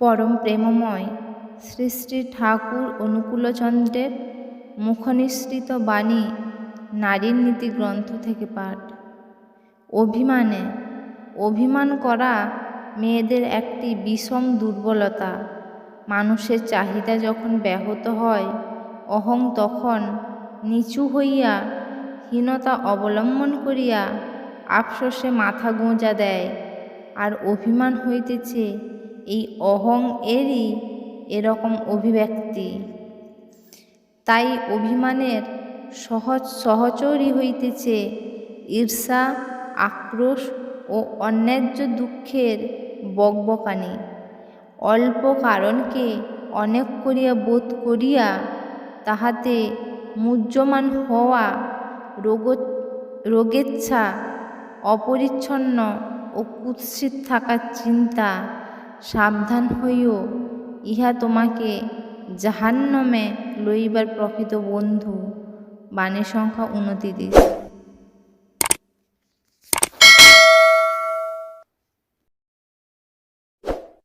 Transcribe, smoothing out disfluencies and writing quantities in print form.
পরম প্রেমময় শ্রী শ্রী ঠাকুর অনুকূলচন্দ্রের মুখনিসৃত বাণী নারীর নীতি গ্রন্থ থেকে পাঠ। অভিমান করা মেয়েদের একটি বিষম দুর্বলতা। মানুষের চাহিদা যখন ব্যাহত হয়, অহং তখন নিচু হইয়া হীনতা অবলম্বন করিয়া আফসোসে মাথা গোঁজা দেয়। আর অভিমান হইতেছে এই অহং এরই এরকম অভিব্যক্তি। তাই অভিমানের সহচরী হইতেছে ঈর্ষা, আক্রোশ ও অন্যায্য দুঃখের বকবকানি। অল্প কারণকে অনেক করিয়া বোধ করিয়া তাহাতে মুহ্যমান হওয়া, রোগেচ্ছা, অপরিচ্ছন্ন ও কুৎসিত থাকার চিন্তা। সাবধান হইও, ইহা তোমাকে জাহান্নামে লইবার প্রকৃত বন্ধু। বাণী সংখ্যা 29।